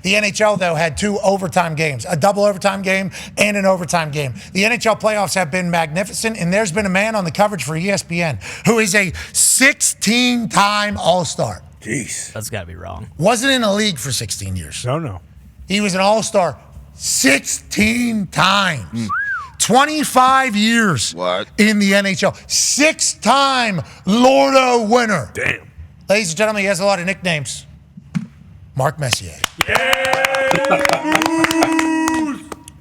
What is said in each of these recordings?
The NHL, though, had 2 overtime games, a double overtime game and an overtime game. The NHL playoffs have been magnificent, and there's been a man on the coverage for ESPN who is a 16-time All-Star. Jeez. That's got to be wrong. Wasn't in the league for 16 years. No. He was an All-Star 16 times. 25 years in the NHL. 6-time Lordo winner. Damn. Ladies and gentlemen, he has a lot of nicknames. Mark Messier.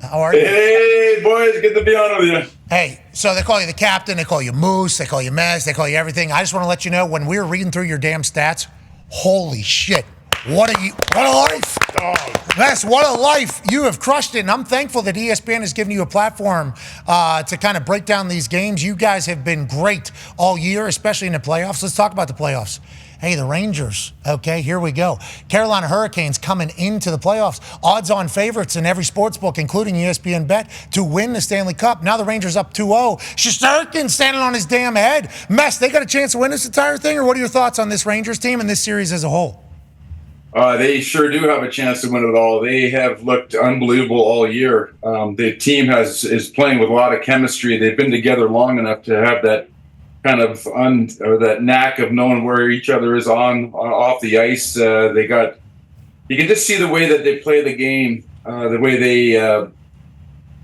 How are you? Hey, boys. Good to be on with you. Hey, so they call you the captain, they call you Moose, they call you Mess, they call you everything. I just want to let you know, when we were reading through your damn stats, holy shit. What a life. Mess, what a life. You have crushed it, and I'm thankful that ESPN has given you a platform to kind of break down these games. You guys have been great all year, especially in the playoffs. Let's talk about the playoffs. Hey, the Rangers. Okay, here we go. Carolina Hurricanes coming into the playoffs. Odds-on favorites in every sports book, including ESPN Bet, to win the Stanley Cup. Now the Rangers up 2-0. Shesterkin standing on his damn head. Mess, they got a chance to win this entire thing, or what are your thoughts on this Rangers team and this series as a whole? They sure do have a chance to win it all. They have looked unbelievable all year. The team is playing with a lot of chemistry. They've been together long enough to have that kind of that knack of knowing where each other is off the ice. You can just see the way that they play the game, the way they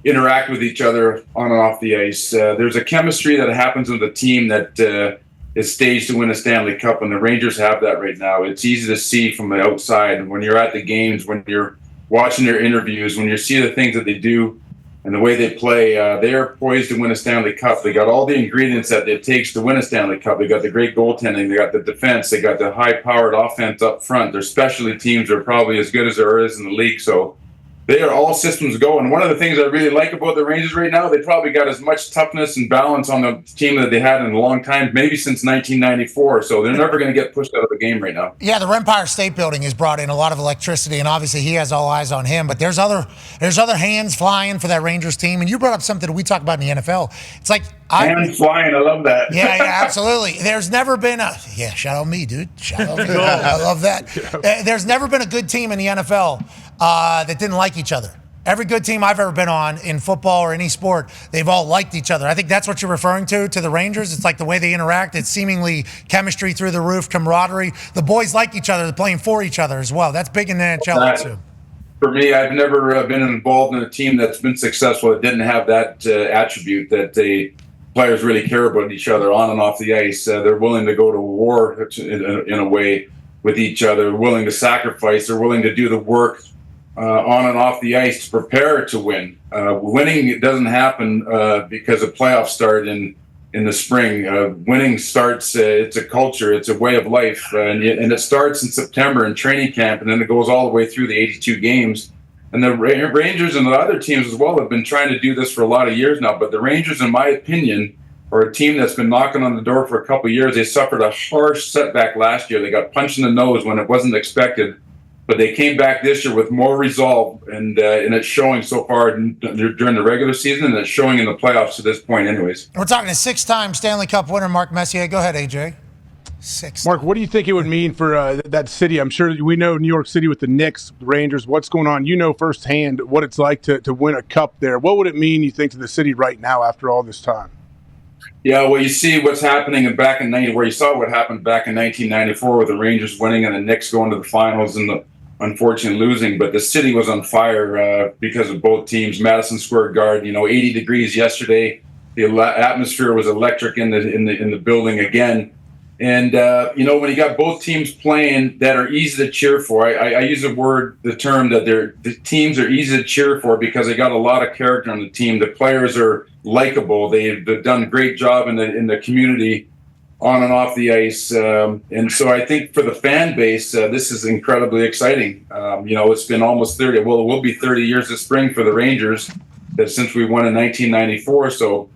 interact with each other on and off the ice. There's a chemistry that happens with a team that is staged to win a Stanley Cup, and the Rangers have that right now. It's easy to see from the outside when you're at the games, when you're watching their interviews, when you see the things that they do and the way they play. They are poised to win a Stanley Cup. They got all the ingredients that it takes to win a Stanley Cup. They got the great goaltending. They got the defense. They got the high-powered offense up front. Their specialty teams are probably as good as there is in the league. So they are all systems go. And one of the things I really like about the Rangers right now, they probably got as much toughness and balance on the team that they had in a long time, maybe since 1994. So they're never going to get pushed out of the game right now. Yeah, the Empire State Building has brought in a lot of electricity, and obviously he has all eyes on him. But there's other hands flying for that Rangers team. And you brought up something that we talk about in the NFL. It's like hands flying. I love that. Yeah, absolutely. There's never been shout out me, dude. Shout out me. I love that. There's never been a good team in the NFL that didn't like each other. Every good team I've ever been on in football or any sport, they've all liked each other. I think that's what you're referring to the Rangers. It's like the way they interact. It's seemingly chemistry through the roof, camaraderie. The boys like each other. They're playing for each other as well. That's big in the NHL too. For me, I've never been involved in a team that's been successful that didn't have that attribute, that the players really care about each other on and off the ice. They're willing to go to war in a way with each other, willing to sacrifice. They're willing to do the work on and off the ice to prepare to win. Winning doesn't happen because of playoffs start in the spring. Winning starts, it's a culture, it's a way of life, and it starts in September in training camp, and then it goes all the way through the 82 games. And the Rangers and the other teams as well have been trying to do this for a lot of years now, but the Rangers, in my opinion, are a team that's been knocking on the door for a couple of years. They suffered a harsh setback last year. They got punched in the nose when it wasn't expected. But they came back this year with more resolve, and it's showing so far during the regular season, and it's showing in the playoffs to this point anyways. We're talking a 6-time Stanley Cup winner, Mark Messier. Go ahead, AJ. 6. Mark, what do you think it would mean for that city? I'm sure we know New York City with the Knicks, the Rangers, what's going on. You know firsthand what it's like to win a cup there. What would it mean, you think, to the city right now after all this time? Yeah, well, you see what's happening where you saw what happened back in 1994 with the Rangers winning and the Knicks going to the finals and the unfortunately losing, but the city was on fire because of both teams. Madison Square Garden, 80 degrees yesterday. The atmosphere was electric in the building again. And when you got both teams playing that are easy to cheer for, I use the term that the teams are easy to cheer for because they got a lot of character on the team. The players are likable. They've done a great job in the community on and off the ice. And so I think for the fan base, this is incredibly exciting. It's been almost 30. Well, it will be 30 years this spring for the Rangers since we won in 1994. So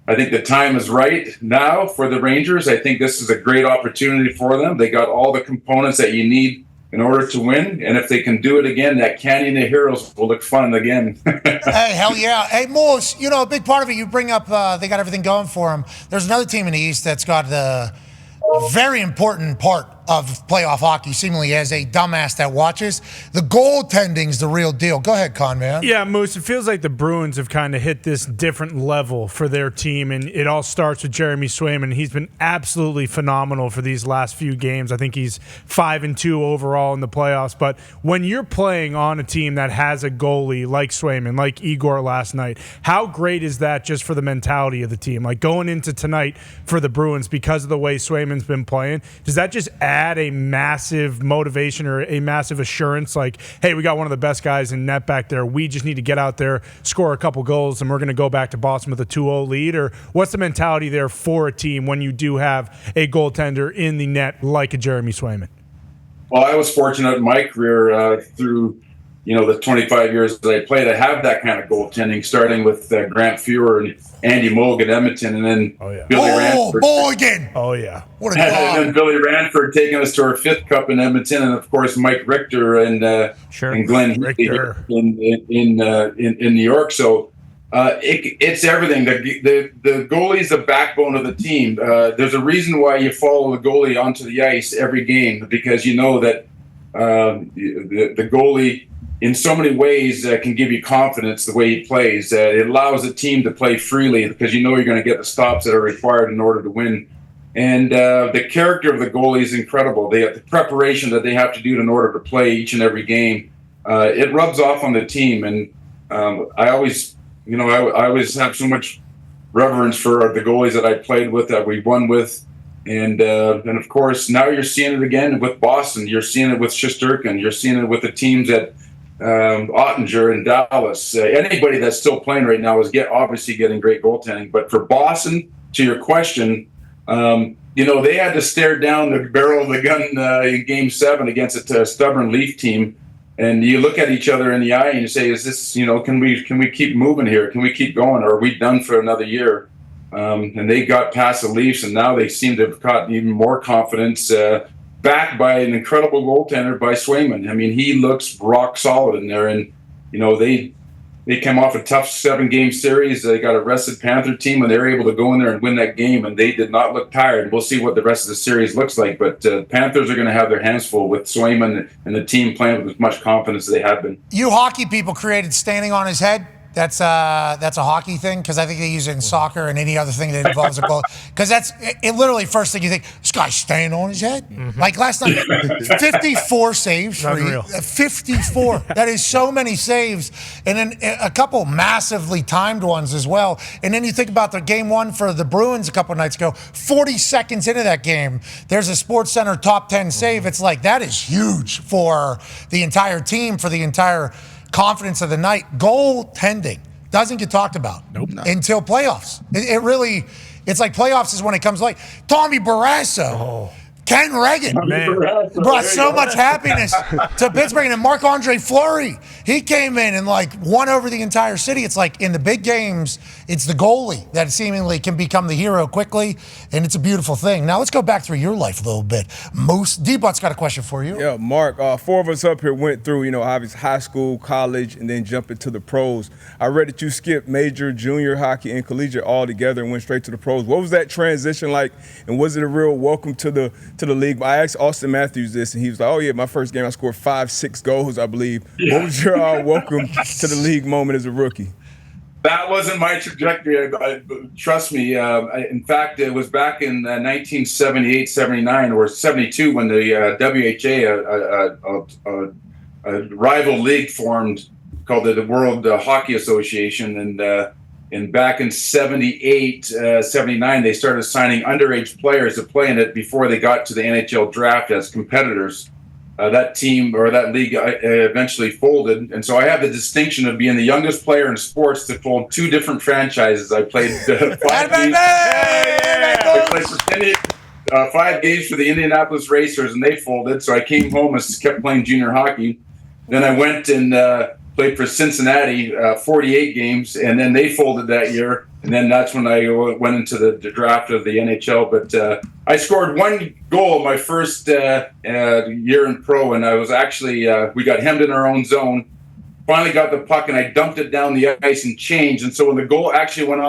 I think the time is right now for the Rangers. I think this is a great opportunity for them. They got all the components that you need in order to win. And if they can do it again, that Canyon of Heroes will look fun again. Hey, hell yeah. Hey, Moose, a big part of it, you bring up they got everything going for them. There's another team in the East that's got a very important part of playoff hockey, seemingly as a dumbass that watches. The goaltending's the real deal. Go ahead, Con, man. Yeah, Moose, it feels like the Bruins have kind of hit this different level for their team, and it all starts with Jeremy Swayman. He's been absolutely phenomenal for these last few games. I think he's 5-2 overall in the playoffs. But when you're playing on a team that has a goalie like Swayman, like Igor last night, how great is that just for the mentality of the team? Like going into tonight for the Bruins, because of the way Swayman's been playing, does that just add a massive motivation or a massive assurance like, hey, we got one of the best guys in net back there. We just need to get out there, score a couple goals, and we're going to go back to Boston with a 2-0 lead? Or what's the mentality there for a team when you do have a goaltender in the net like a Jeremy Swayman? Well, I was fortunate in my career through the 25 years that I played, I have that kind of goaltending, starting with Grant Fuhrer and Andy Moog at Edmonton, and then Billy Ranford. Mulligan! Oh, yeah. What a dog. And then Billy Ranford taking us to our 5th cup in Edmonton, and of course Mike Richter and Glenn Richter in New York. So it's everything. The goalie's the backbone of the team. There's a reason why you follow the goalie onto the ice every game, because you know that the goalie, in so many ways, can give you confidence the way he plays. It allows the team to play freely because you know you're going to get the stops that are required in order to win. And the character of the goalie is incredible. The preparation that they have to do in order to play each and every game, it rubs off on the team. And I always have so much reverence for the goalies that I played with, that we won with. And of course, now you're seeing it again with Boston. You're seeing it with Shesterkin. You're seeing it with the teams that Ottinger and Dallas. Anybody that's still playing right now is obviously getting great goaltending. But for Boston, to your question, they had to stare down the barrel of the gun in Game 7 against a stubborn Leaf team. And you look at each other in the eye and you say, "Is this? Can we keep moving here? Can we keep going? Or are we done for another year?" And they got past the Leafs, and now they seem to have gotten even more confidence. Backed by an incredible goaltender by Swayman. I mean, he looks rock solid in there. And, they came off a tough 7-game series. They got a rested Panther team, and they were able to go in there and win that game, and they did not look tired. We'll see what the rest of the series looks like. But Panthers are going to have their hands full with Swayman and the team playing with as much confidence as they have been. You hockey people created standing on his head. That's a hockey thing, because I think they use it in soccer and any other thing that involves a goal. Because that's it. Literally, first thing you think, this guy's staying on his head. Mm-hmm. Like last night, 54 saves. Unreal. 54. That is so many saves, and then a couple massively timed ones as well. And then you think about the game 1 for the Bruins a couple of nights ago. 40 seconds into that game, there's a Sports Center top 10 save. It's like that is huge for the entire team, for the entire confidence of the night. Goaltending doesn't get talked about until playoffs. It really, it's like playoffs is when it comes like Tommy Barrasso, Ken Regan brought so much happiness to Pittsburgh. And Marc-Andre Fleury, he came in and won over the entire city. It's like in the big games, it's the goalie that seemingly can become the hero quickly, and it's a beautiful thing. Now let's go back through your life a little bit. Moose, D-Butt's got a question for you. Yeah, Mark, 4 of us up here went through, obviously high school, college, and then jump into the pros. I read that you skipped major, junior hockey, and collegiate all together and went straight to the pros. What was that transition like, and was it a real welcome to the league? I asked Austin Matthews this, and he was like, "Oh yeah, my first game I scored 5-6 goals, I believe." What was your welcome to the league moment as a rookie? That wasn't my trajectory. Trust me. In fact, it was back in 1978, 79, or 72 when the WHA, a rival league, formed called the World Hockey Association, and back in 78, 79, they started signing underage players to play in it before they got to the NHL draft as competitors. That team or that league eventually folded. And so I have the distinction of being the youngest player in sports to fold 2 different franchises. I played 5 games. I played for 5 games for the Indianapolis Racers, and they folded. So I came home and kept playing junior hockey. Then I went and played for Cincinnati, 48 games, and then they folded that year. And then that's when I went into the draft of the NHL. But I scored 1 goal my first year in pro, and I was actually we got hemmed in our own zone. finally got the puck and I dumped it down the ice and changed. And so when the goal actually went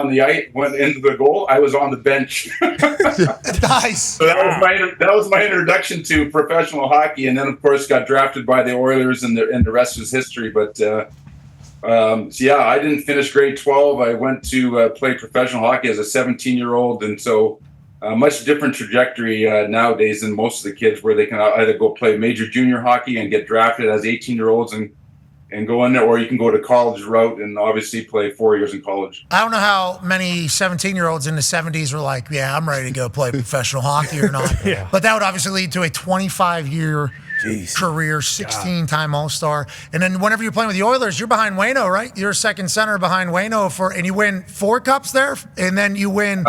into the goal, I was on the bench. Nice. So that was my introduction to professional hockey, and then of course got drafted by the Oilers, and the rest is history. But so yeah, I didn't finish grade 12. I went to play professional hockey as a 17-year-old, and so much different trajectory nowadays than most of the kids, where they can either go play major junior hockey and get drafted as 18-year-olds and go in there, or you can go to college route and obviously play 4 years in college. I don't know how many 17-year-olds in the 70s were like, yeah, I'm ready to go play professional hockey or not. Yeah. But that would obviously lead to a 25-year career, 16-time All-Star. And then whenever you're playing with the Oilers, you're behind Waino, right? You're second center behind Waino, and you win 4 cups there, and then you win...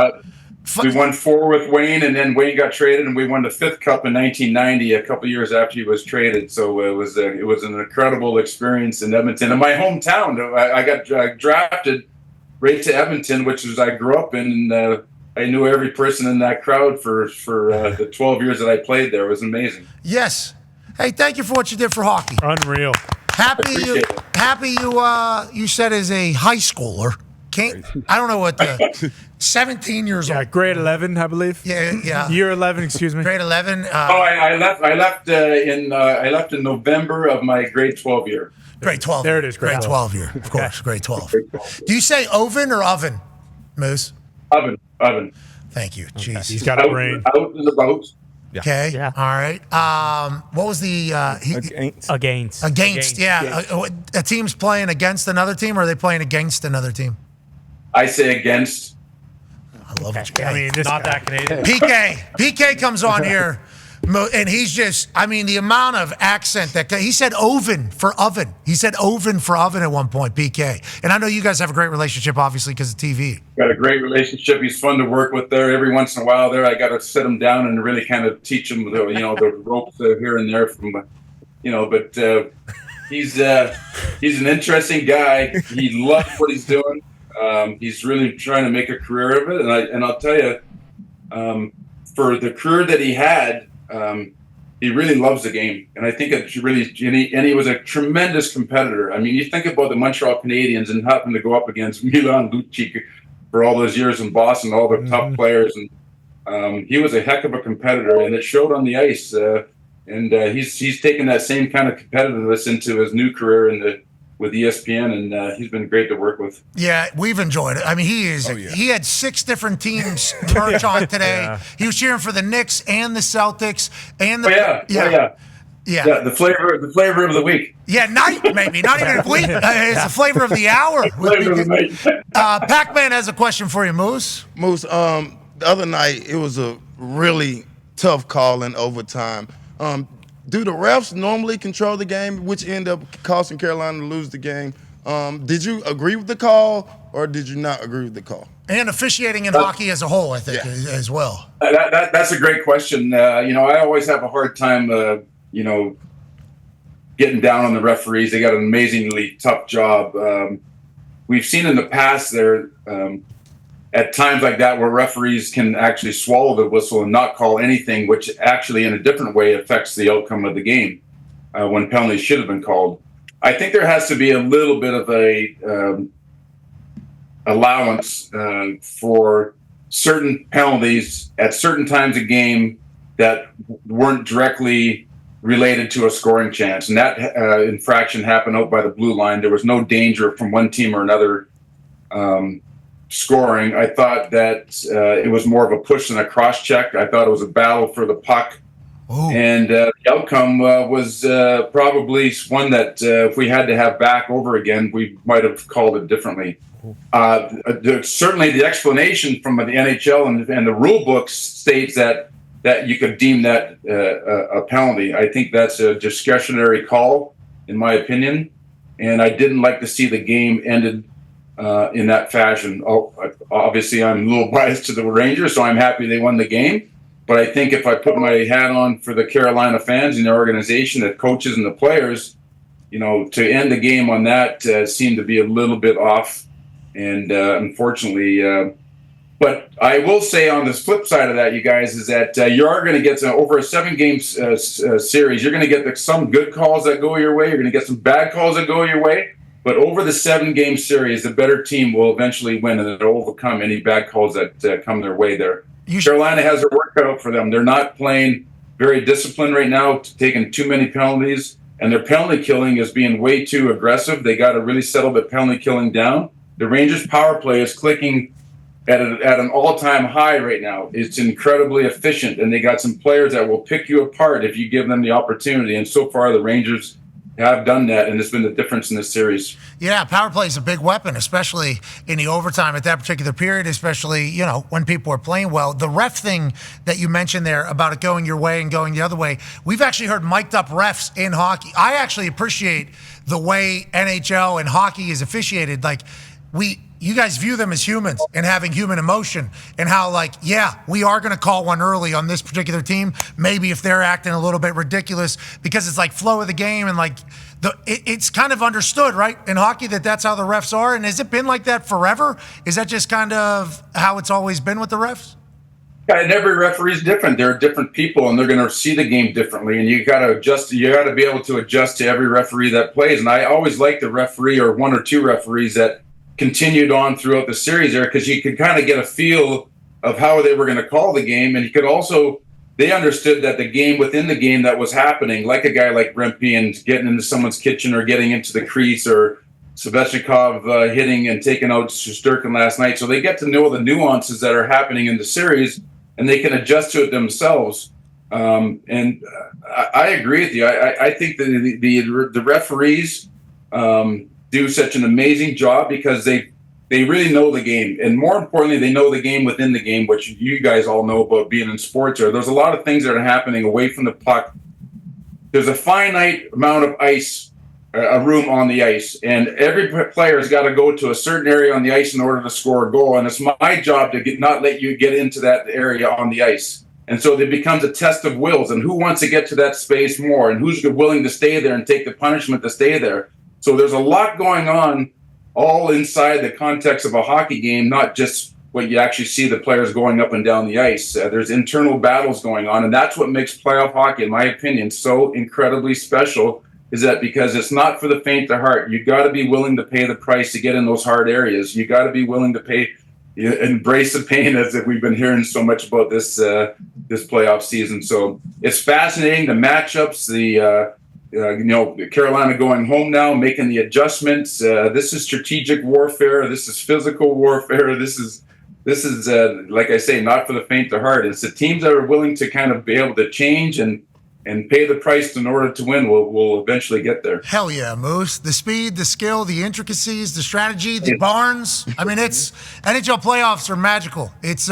We won 4 with Wayne, and then Wayne got traded, and we won the 5th cup in 1990, a couple years after he was traded. So it was an incredible experience in Edmonton, in my hometown. I got drafted right to Edmonton, which is I grew up in, and I knew every person in that crowd for the 12 years that I played there. It was amazing. Yes. Hey, thank you for what you did for hockey. Unreal. Happy you said as a high schooler. I don't know what the 17 years old. Grade 11, I believe. Yeah. Year 11, excuse me. Grade 11. I left in November of my grade 12 year. Grade 12. There it is. Grade 12 year, of course. Grade 12. Do you say oven or oven, Moose? Oven. Thank you. Jeez. He's got a brain. Out and about. Okay. Yeah. All right. What was the Against. Yeah. A team's playing against another team, or are they playing against another team? I say against. I love it. I mean, Not that Canadian. PK comes on here, and he's just, I mean, the amount of accent that he said oven for oven. He said oven for oven at one point, PK. And I know you guys have a great relationship, obviously, because of TV. Got a great relationship. He's fun to work with there. Every once in a while there, I got to sit him down and really kind of teach him the ropes here and there but he's an interesting guy. He loves what he's doing. He's really trying to make a career of it, and I'll tell you, for the career that he had, he really loves the game, and I think he was a tremendous competitor. I mean, you think about the Montreal Canadiens and having to go up against Milan Lucic for all those years in Boston, all the top players, and he was a heck of a competitor, and it showed on the ice. And he's taken that same kind of competitiveness into his new career with ESPN, and he's been great to work with. Yeah, we've enjoyed it. I mean, he had 6 different teams merch on today. Yeah. He was cheering for the Knicks and the Celtics and the Yeah, the flavor of the week. Yeah, night maybe, not even a week. It's the flavor of the hour. Flavor of the night. Pac-Man has a question for you, Moose. Moose, the other night it was a really tough call in overtime. Do the refs normally control the game, which end up costing Carolina to lose the game? Did you agree with the call, or did you not agree with the call? And officiating in hockey as a whole, I think, as well. That's a great question. I always have a hard time, getting down on the referees. They got an amazingly tough job. We've seen in the past there, at times like that, where referees can actually swallow the whistle and not call anything, which actually in a different way affects the outcome of the game when penalties should have been called. I think there has to be a little bit of a allowance for certain penalties at certain times of game that weren't directly related to a scoring chance. And that infraction happened out by the blue line. There was no danger from one team or another scoring. I thought that it was more of a push than a cross check. I thought it was a battle for the puck. Ooh. And the outcome was probably one that if we had to have back over again, we might have called it differently. Certainly the explanation from the NHL and the rule book states that you could deem that a penalty. I think that's a discretionary call, in my opinion. And I didn't like to see the game ended in that fashion. Obviously, I'm a little biased to the Rangers, so I'm happy they won the game. But I think if I put my hat on for the Carolina fans and their organization, the coaches and the players, to end the game on that seemed to be a little bit off. And unfortunately, but I will say on the flip side of that, you guys, is that you are going to get over a 7-game series. You're going to get some good calls that go your way. You're going to get some bad calls that go your way. But over the 7-game series, the better team will eventually win, and it'll overcome any bad calls that come their way there. Carolina has their work cut out for them. They're not playing very disciplined right now, taking too many penalties, and their penalty killing is being way too aggressive. They got to really settle the penalty killing down. The Rangers' power play is clicking at an all-time high right now. It's incredibly efficient, and they got some players that will pick you apart if you give them the opportunity. And so far, the Rangers have done that, and it's been the difference in this series. Yeah, power play is a big weapon, especially in the overtime at that particular period, especially, when people are playing well. The ref thing that you mentioned there about it going your way and going the other way, we've actually heard mic'd up refs in hockey. I actually appreciate the way NHL and hockey is officiated. Like, you guys view them as humans and having human emotion, and how, we are going to call one early on this particular team, maybe if they're acting a little bit ridiculous, because it's like flow of the game, and it's kind of understood, right, in hockey that's how the refs are. And has it been like that forever? Is that just kind of how it's always been with the refs? Yeah, and every referee is different. They're different people, and they're going to see the game differently. And you got to adjust. You got to be able to adjust to every referee that plays. And I always like the referee or one or two referees that continued on throughout the series there, because you could kind of get a feel of how they were going to call the game. And you could also, they understood that the game within the game that was happening, like a guy like Rempe and getting into someone's kitchen or getting into the crease, or Svechnikov hitting and taking out Shesterkin last night. So they get to know the nuances that are happening in the series, and they can adjust to it themselves. And I agree with you. I think that the referees do such an amazing job, because they really know the game. And more importantly, they know the game within the game, which you guys all know about being in sports. There's a lot of things that are happening away from the puck. There's a finite amount of ice, a room on the ice, and every player has got to go to a certain area on the ice in order to score a goal. And it's my job to not let you get into that area on the ice. And so it becomes a test of wills, and who wants to get to that space more, and who's willing to stay there and take the punishment to stay there. So there's a lot going on all inside the context of a hockey game, not just what you actually see the players going up and down the ice. There's internal battles going on, and that's what makes playoff hockey, in my opinion, so incredibly special, is that because it's not for the faint of heart. You got to be willing to pay the price to get in those hard areas. You got to be willing to embrace the pain, as we've been hearing so much about this playoff season. So it's fascinating, the matchups, Carolina going home now, making the adjustments. This is strategic warfare. This is physical warfare. This is like I say, not for the faint of heart. It's the teams that are willing to kind of be able to change and pay the price in order to win will eventually get there. Hell yeah, Moose. The speed, the skill, the intricacies, the strategy, the barns. I mean, it's NHL playoffs are magical. It's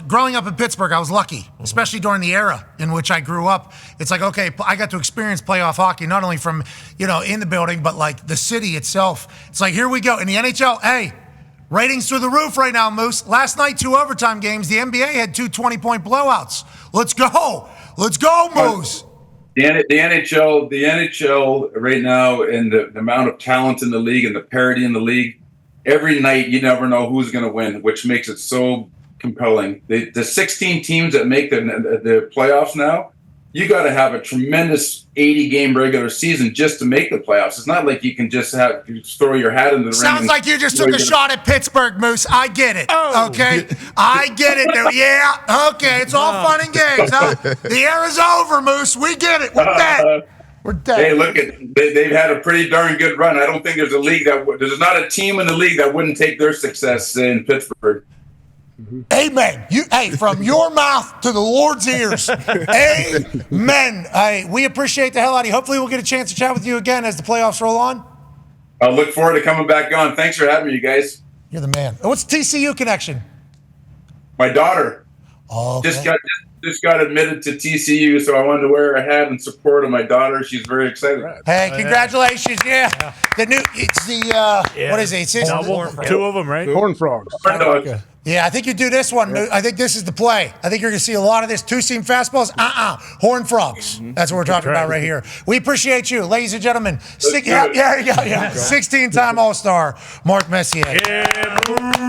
growing up in Pittsburgh, I was lucky, especially during the era in which I grew up. It's like, okay, I got to experience playoff hockey, not only from, in the building, but like the city itself. It's like, here we go. In the NHL, hey, ratings through the roof right now, Moose. Last night, 2 overtime games. The NBA had 2 20-point blowouts. Let's go. Let's go, Moose. The NHL right now, and the amount of talent in the league and the parity in the league, every night you never know who's going to win, which makes it so compelling. The 16 teams that make the playoffs now, you got to have a tremendous 80-game regular season just to make the playoffs. It's not like you can just throw your hat in the ring. Sounds like you just took a shot at Pittsburgh, Moose. I get it. Oh. Okay? I get it. Yeah. Okay. It's all fun and games, huh? The era's over, Moose. We get it. We're dead. We're dead. Hey, look, they've had a pretty darn good run. I don't think there's there's not a team in the league that wouldn't take their success in Pittsburgh. Amen. From your mouth to the Lord's ears. Amen. We appreciate the hell out of you. Hopefully we'll get a chance to chat with you again as the playoffs roll on. I look forward to coming back on. Thanks for having me, you guys. You're the man. What's TCU connection? My daughter okay. just got admitted to TCU, so I wanted to wear a hat in support of my daughter. She's very excited. Hey, congratulations. Yeah. What is it? It's Horn 2 of them, right? Horn Frogs. Yeah, I think you do this one. I think this is the play. I think you're going to see a lot of this 2-seam fastballs. Horn Frogs. That's what we're talking about right here. We appreciate you, ladies and gentlemen. 16-time All-Star, Mark Messier. Yeah.